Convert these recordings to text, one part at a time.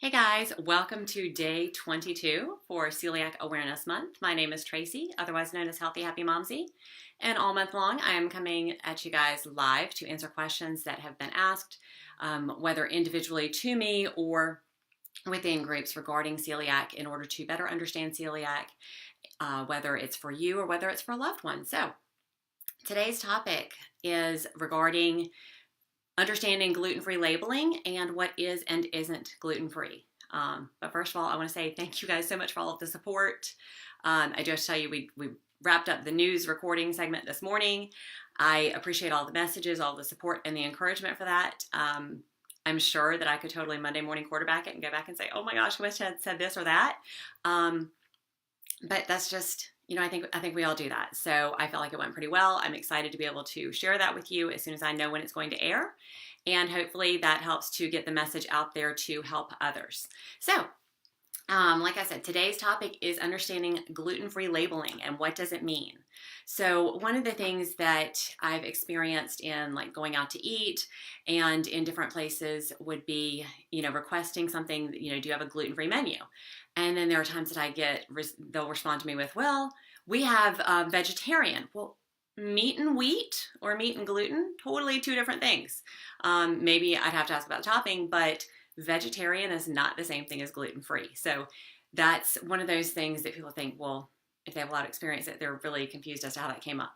Hey guys, welcome to day 22 for Celiac Awareness Month. My name is Tracy, otherwise known as Healthy Happy Momsy, and all month long I am coming at you guys live to answer questions that have been asked, whether individually to me or within groups regarding celiac in order to better understand celiac, whether it's for you or whether it's for a loved one. So today's topic is regarding understanding gluten-free labeling and what is and isn't gluten-free. But first of all, I want to say thank you guys so much for all of the support. I just tell you, we wrapped up the news recording segment this morning. I appreciate all the messages, all the support, and the encouragement for that. I'm sure that I could totally Monday morning quarterback it and go back and say, oh my gosh, I wish I had said this or that. But that's just, I think we all do that. So I felt like it went pretty well. I'm excited to be able to share that with you as soon as I know when it's going to air. And hopefully that helps to get the message out there to help others. So, like I said, today's topic is understanding gluten-free labeling and what does it mean. So one of the things that I've experienced in like going out to eat and in different places would be, requesting something, do you have a gluten-free menu? And then there are times that they'll respond to me with, well, we have vegetarian. Well, meat and wheat or meat and gluten, totally two different things. Maybe I'd have to ask about the topping, but vegetarian is not the same thing as gluten-free. So that's one of those things that people think, well, if they have a lot of experience, that they're really confused as to how that came up.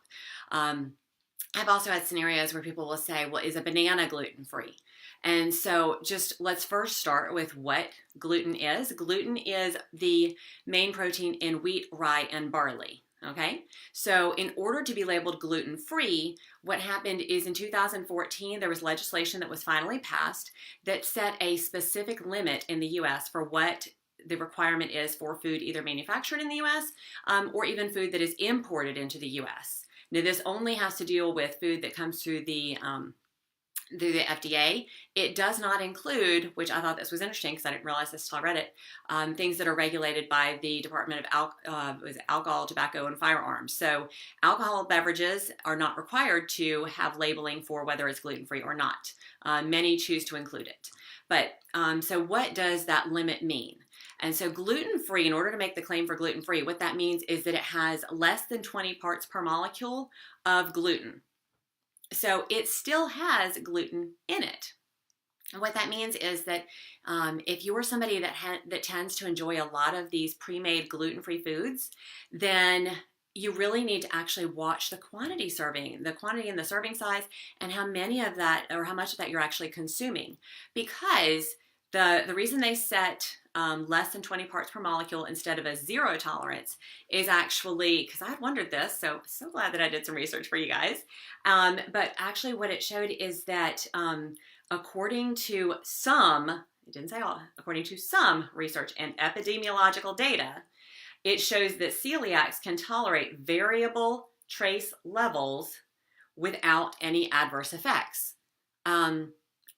I've also had scenarios where people will say, well, is a banana gluten-free? And so just let's first start with what gluten is. Gluten is the main protein in wheat, rye, and barley. Okay, so in order to be labeled gluten-free, what happened is in 2014, there was legislation that was finally passed that set a specific limit in the U.S. for what the requirement is for food either manufactured in the U.S. Or even food that is imported into the U.S. Now, this only has to deal with food that comes through the FDA. It does not include, which I thought this was interesting because I didn't realize this until I read it, things that are regulated by the Department of Alcohol, Tobacco, and Firearms. So alcohol beverages are not required to have labeling for whether it's gluten-free or not. Many choose to include it. But so what does that limit mean? And so gluten-free, in order to make the claim for gluten-free, what that means is that it has less than 20 parts per molecule of gluten. So it still has gluten in it. And what that means is that if you're somebody that tends to enjoy a lot of these pre-made gluten-free foods, then you really need to actually watch the quantity and the serving size, and how many of that or how much of that you're actually consuming. Because the reason they set less than 20 parts per molecule instead of a zero tolerance is actually, because I had wondered this, so glad that I did some research for you guys. But actually what it showed is that according to some, it didn't say all, according to some research and epidemiological data, it shows that celiacs can tolerate variable trace levels without any adverse effects.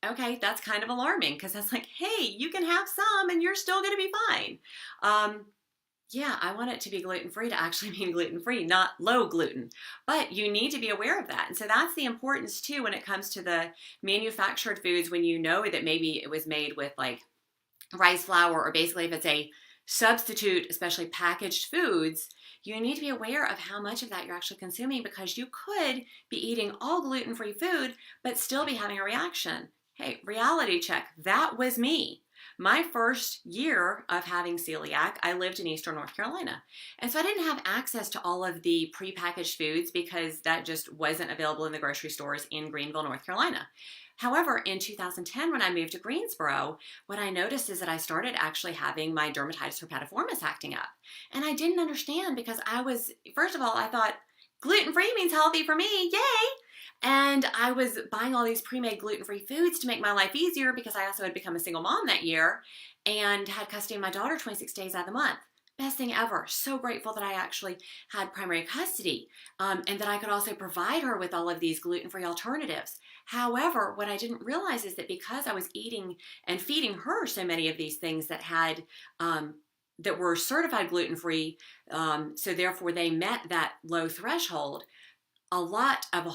Okay, that's kind of alarming because that's like, hey, you can have some and you're still going to be fine. Yeah, I want it to be gluten-free to actually mean gluten-free, not low gluten. But you need to be aware of that. And so that's the importance too when it comes to the manufactured foods, when you know that maybe it was made with like rice flour, or basically if it's a substitute, especially packaged foods, you need to be aware of how much of that you're actually consuming, because you could be eating all gluten-free food but still be having a reaction. Hey, reality check, that was me. My first year of having celiac, I lived in Eastern North Carolina. And so I didn't have access to all of the prepackaged foods because that just wasn't available in the grocery stores in Greenville, North Carolina. However, in 2010, when I moved to Greensboro, what I noticed is that I started actually having my dermatitis herpetiformis acting up. And I didn't understand because first of all, I thought gluten-free means healthy for me, yay! And I was buying all these pre-made gluten-free foods to make my life easier because I also had become a single mom that year and had custody of my daughter 26 days out of the month. Best thing ever. So grateful that I actually had primary custody and that I could also provide her with all of these gluten-free alternatives. However, what I didn't realize is that because I was eating and feeding her so many of these things that had that were certified gluten-free, so therefore they met that low threshold, a lot of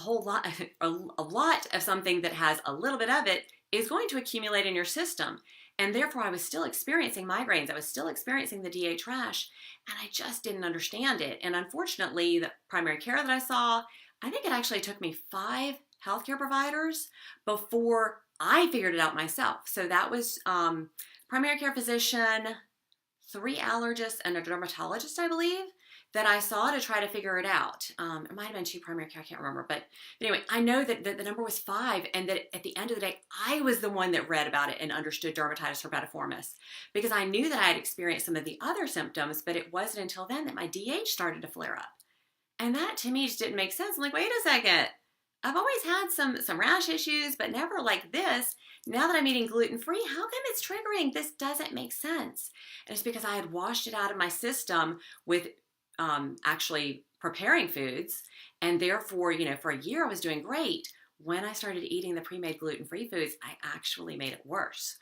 something that has a little bit of it is going to accumulate in your system. And therefore, I was still experiencing migraines. I was still experiencing the DH rash, and I just didn't understand it. And unfortunately, the primary care that I saw, I think it actually took me 5 healthcare providers before I figured it out myself. So that was primary care physician, 3 allergists, and a dermatologist, I believe, that I saw to try to figure it out. It might have been 2 primary care, I can't remember. But anyway, I know that the number was 5, and that at the end of the day, I was the one that read about it and understood dermatitis herpetiformis, because I knew that I had experienced some of the other symptoms, but it wasn't until then that my DH started to flare up. And that to me just didn't make sense. I'm like, wait a second. I've always had some rash issues, but never like this. Now that I'm eating gluten-free, how come it's triggering? This doesn't make sense. And it's because I had washed it out of my system with actually preparing foods. And therefore, for a year I was doing great. When I started eating the pre-made gluten-free foods, I actually made it worse.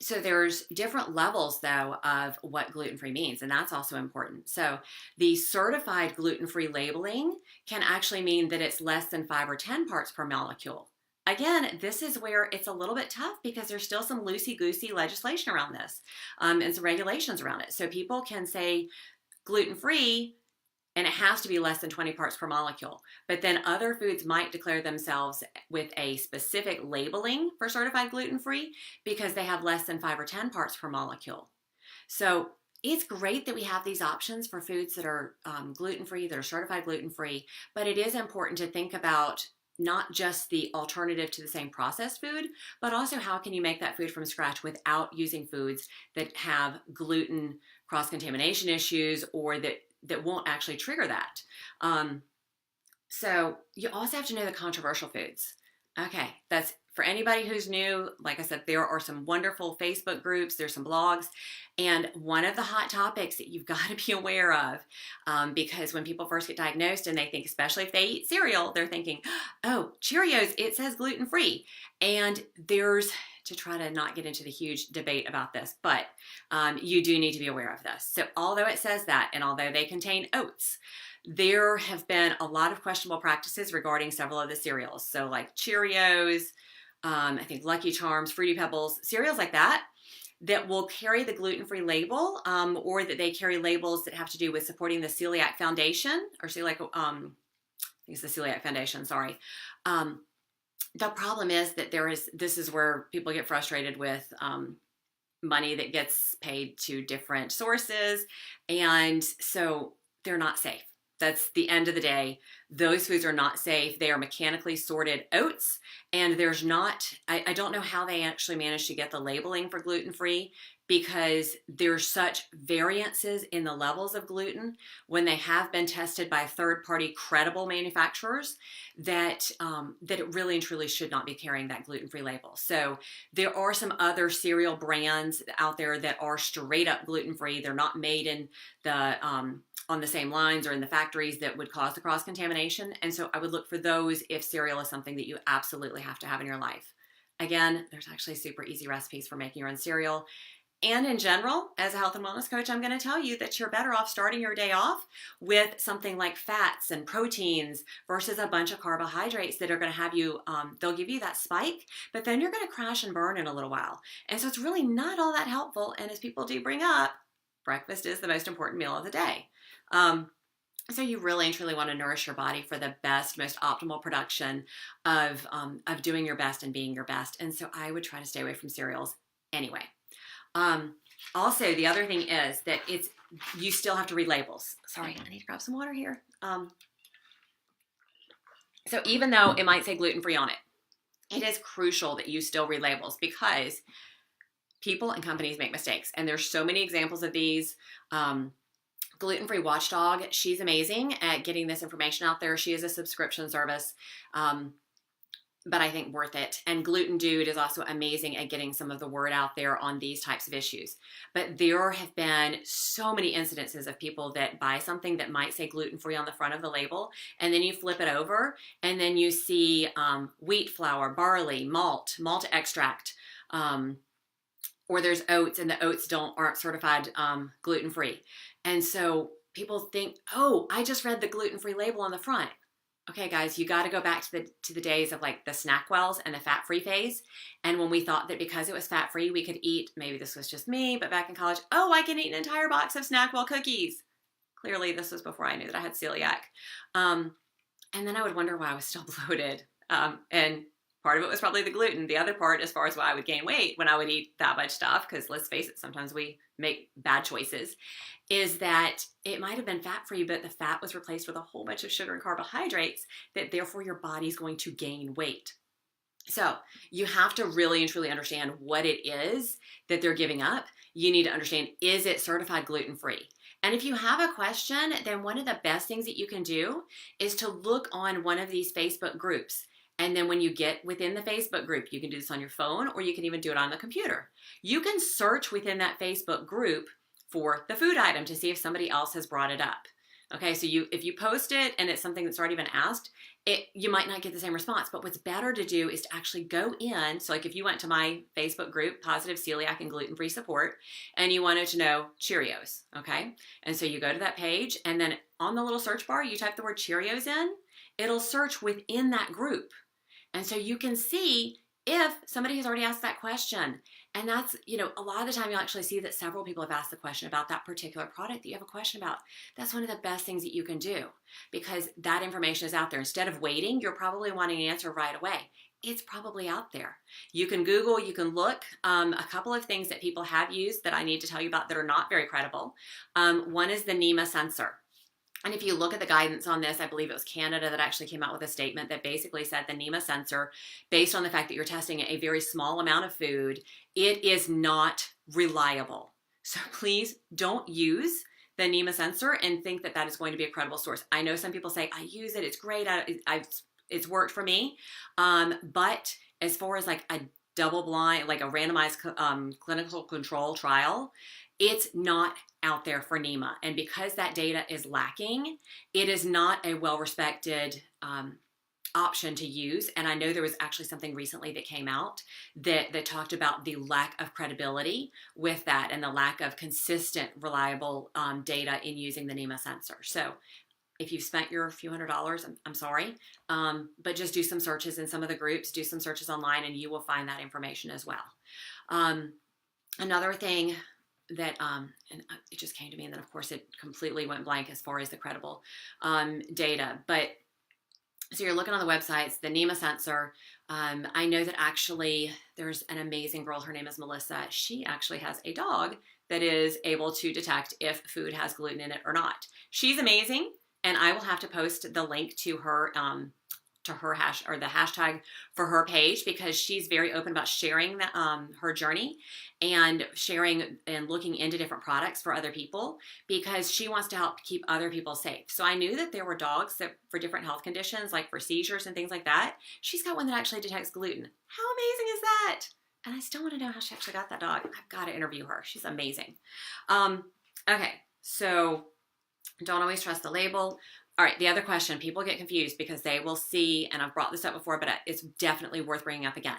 So there's different levels, though, of what gluten-free means, and that's also important. So the certified gluten-free labeling can actually mean that it's less than 5 or 10 parts per molecule. Again, this is where it's a little bit tough because there's still some loosey-goosey legislation around this and some regulations around it. So people can say gluten-free, and it has to be less than 20 parts per molecule. But then other foods might declare themselves with a specific labeling for certified gluten-free because they have less than 5 or 10 parts per molecule. So it's great that we have these options for foods that are gluten-free, that are certified gluten-free, but it is important to think about not just the alternative to the same processed food, but also how can you make that food from scratch without using foods that have gluten cross-contamination issues or that won't actually trigger that. So you also have to know the controversial foods. Okay, that's for anybody who's new. Like I said, there are some wonderful Facebook groups, there's some blogs, and one of the hot topics that you've got to be aware of, because when people first get diagnosed and they think, especially if they eat cereal, they're thinking, oh, Cheerios, it says gluten-free. And there's, to try to not get into the huge debate about this, but you do need to be aware of this. So although it says that, and although they contain oats, there have been a lot of questionable practices regarding several of the cereals. So like Cheerios, I think Lucky Charms, Fruity Pebbles, cereals like that will carry the gluten-free label, or that they carry labels that have to do with supporting the Celiac Foundation, or Celiac, I think it's the Celiac Foundation, sorry. The problem is that this is where people get frustrated with money that gets paid to different sources, and so they're not safe. That's the end of the day. Those foods are not safe. They are mechanically sorted oats, and there's not, I don't know how they actually managed to get the labeling for gluten-free, because there's such variances in the levels of gluten when they have been tested by third-party credible manufacturers that it really and truly should not be carrying that gluten-free label. So there are some other cereal brands out there that are straight up gluten-free. They're not made in the on the same lines or in the factories that would cause the cross-contamination. And so I would look for those if cereal is something that you absolutely have to have in your life. Again, there's actually super easy recipes for making your own cereal. And in general, as a health and wellness coach, I'm going to tell you that you're better off starting your day off with something like fats and proteins versus a bunch of carbohydrates that are going to have you, they'll give you that spike, but then you're going to crash and burn in a little while. And so it's really not all that helpful. And as people do bring up, breakfast is the most important meal of the day. So you really and truly want to nourish your body for the best, most optimal production of doing your best and being your best. And so I would try to stay away from cereals anyway. Also, the other thing is that you still have to read labels. Sorry, I need to grab some water here. So even though it might say gluten-free on it, it is crucial that you still read labels, because people and companies make mistakes. And there's so many examples of these. Gluten-Free Watchdog, she's amazing at getting this information out there. She is a subscription service, but I think worth it. And Gluten Dude is also amazing at getting some of the word out there on these types of issues. But there have been so many incidences of people that buy something that might say gluten-free on the front of the label, and then you flip it over, and then you see wheat flour, barley, malt extract, or there's oats, and the oats aren't certified gluten-free. And so people think, oh, I just read the gluten-free label on the front. Okay, guys, you got to go back to the days of like the SnackWells and the fat-free phase. And when we thought that because it was fat-free, we could eat, maybe this was just me, but back in college, oh, I can eat an entire box of SnackWell cookies. Clearly, this was before I knew that I had celiac. And then I would wonder why I was still bloated. And part of it was probably the gluten. The other part, as far as why I would gain weight when I would eat that much stuff, because let's face it, sometimes we make bad choices, is that it might have been fat-free, but the fat was replaced with a whole bunch of sugar and carbohydrates that therefore your body's going to gain weight. So you have to really and truly understand what it is that they're giving up. You need to understand, is it certified gluten-free? And if you have a question, then one of the best things that you can do is to look on one of these Facebook groups. And then when you get within the Facebook group, you can do this on your phone or you can even do it on the computer. You can search within that Facebook group for the food item to see if somebody else has brought it up. Okay, so if you post it and it's something that's already been asked, you might not get the same response. But what's better to do is to actually go in. So like if you went to my Facebook group, Positive Celiac and Gluten-Free Support, and you wanted to know Cheerios, okay? And so you go to that page, and then on the little search bar, you type the word Cheerios in. It'll search within that group. And so you can see if somebody has already asked that question. And that's, a lot of the time you'll actually see that several people have asked the question about that particular product that you have a question about. That's one of the best things that you can do because that information is out there. Instead of waiting, you're probably wanting an answer right away. It's probably out there. You can Google, you can look. A couple of things that people have used that I need to tell you about that are not very credible. One is the NEMA sensor. And if you look at the guidance on this, I believe it was Canada that actually came out with a statement that basically said the NEMA sensor, based on the fact that you're testing a very small amount of food, it is not reliable. So please don't use the NEMA sensor and think that that is going to be a credible source. I know some people say, I use it, it's great, it's worked for me. But as far as like a double blind, like a randomized clinical control trial, it's not out there for NEMA. And because that data is lacking, it is not a well-respected option to use. And I know there was actually something recently that came out that talked about the lack of credibility with that and the lack of consistent, reliable data in using the NEMA sensor. So if you've spent your few $100s, I'm sorry, but just do some searches in some of the groups, do some searches online, and you will find that information as well. Another thing that, and it just came to me, and then of course it completely went blank as far as the credible data, but so you're looking on the websites, the NEMA sensor. I know that actually there's an amazing girl, her name is Melissa. She actually has a dog that is able to detect if food has gluten in it or not. She's amazing, and I will have to post the link to her the hashtag for her page because she's very open about sharing her journey and sharing and looking into different products for other people because she wants to help keep other people safe. So I knew that there were dogs that for different health conditions, like for seizures and things like that. She's got one that actually detects gluten. How amazing is that? And I still want to know how she actually got that dog. I've got to interview her. She's amazing. Okay, so don't always trust the label. All right, the other question, people get confused because they will see, and I've brought this up before, but it's definitely worth bringing up again.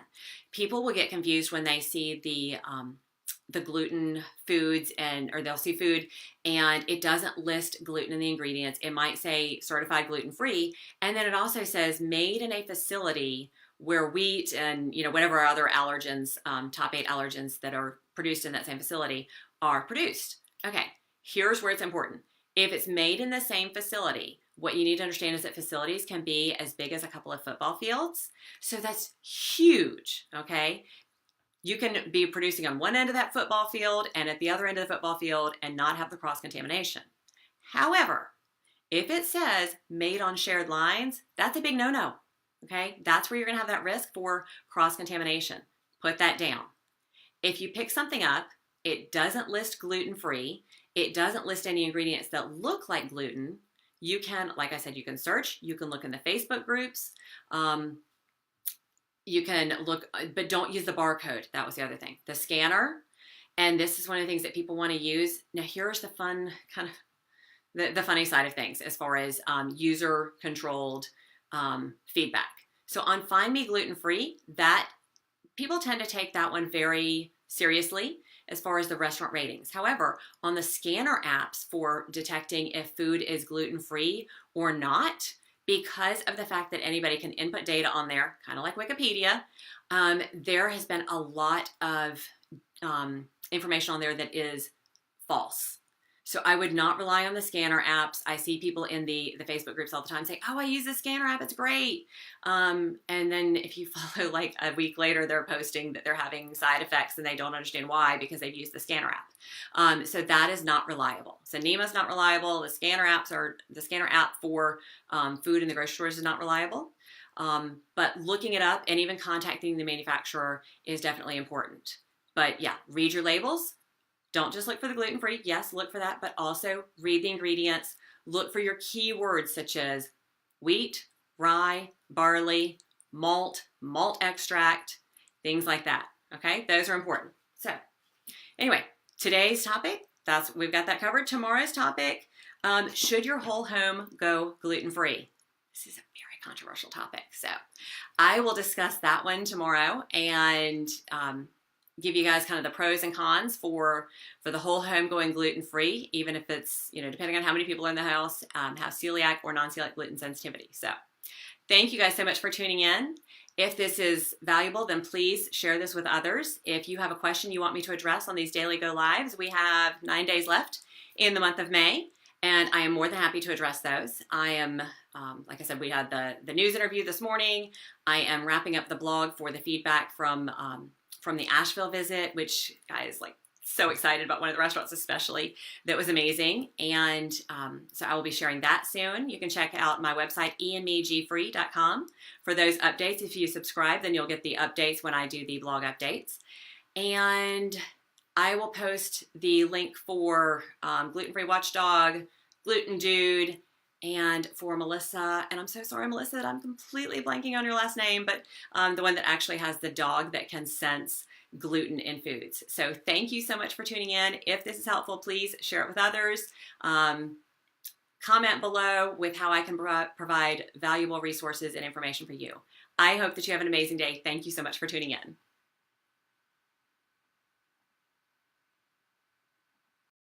People will get confused when they see the gluten foods or they'll see food and it doesn't list gluten in the ingredients. It might say certified gluten-free, and then it also says made in a facility where wheat and whatever other allergens, top 8 allergens that are produced in that same facility are produced. Okay, here's where it's important. If it's made in the same facility, what you need to understand is that facilities can be as big as a couple of football fields. So that's huge, okay? You can be producing on one end of that football field and at the other end of the football field and not have the cross-contamination. However, if it says made on shared lines, that's a big no-no, okay? That's where you're gonna have that risk for cross-contamination. Put that down. If you pick something up, it doesn't list gluten-free, it doesn't list any ingredients that look like gluten, you can, like I said, you can search, you can look in the Facebook groups, you can look, but don't use the barcode. That was the other thing. The scanner, and this is one of the things that people want to use. Now here's the fun, kind of the funny side of things as far as user-controlled feedback. So on Find Me Gluten Free, that people tend to take that one very seriously as far as the restaurant ratings. However, on the scanner apps for detecting if food is gluten-free or not, because of the fact that anybody can input data on there, kind of like Wikipedia, there has been a lot of information on there that is false. So I would not rely on the scanner apps. I see people in the Facebook groups all the time saying, oh, I use the scanner app, it's great. And then if you follow like a week later, they're posting that they're having side effects and they don't understand why because they've used the scanner app. So that is not reliable. So NEMA is not reliable. The scanner app for food in the grocery stores is not reliable. But looking it up and even contacting the manufacturer is definitely important. But yeah, read your labels. Don't just look for the gluten-free. Yes, look for that, but also read the ingredients. Look for your keywords such as wheat, rye, barley, malt extract, things like that. Okay, those are important. So anyway, today's topic, we've got that covered. Tomorrow's topic, should your whole home go gluten-free? This is a very controversial topic. So I will discuss that one tomorrow and give you guys kind of the pros and cons for the whole home going gluten-free, even if it's, depending on how many people are in the house, have celiac or non-celiac gluten sensitivity. So thank you guys so much for tuning in. If this is valuable, then please share this with others. If you have a question you want me to address on these daily go lives, we have 9 days left in the month of May, and I am more than happy to address those. I am, like I said, we had the news interview this morning. I am wrapping up the blog for the feedback from the Asheville visit, which guys, like, so excited about one of the restaurants especially. That was amazing. And so I will be sharing that soon. You can check out my website, eandmegfree.com, for those updates. If you subscribe, then you'll get the updates when I do the blog updates. And I will post the link for Gluten-Free Watchdog, Gluten Dude, and for Melissa, and I'm so sorry, Melissa, that I'm completely blanking on your last name, but the one that actually has the dog that can sense gluten in foods. So thank you so much for tuning in. If this is helpful, please share it with others. Comment below with how I can provide valuable resources and information for you. I hope that you have an amazing day. Thank you so much for tuning in.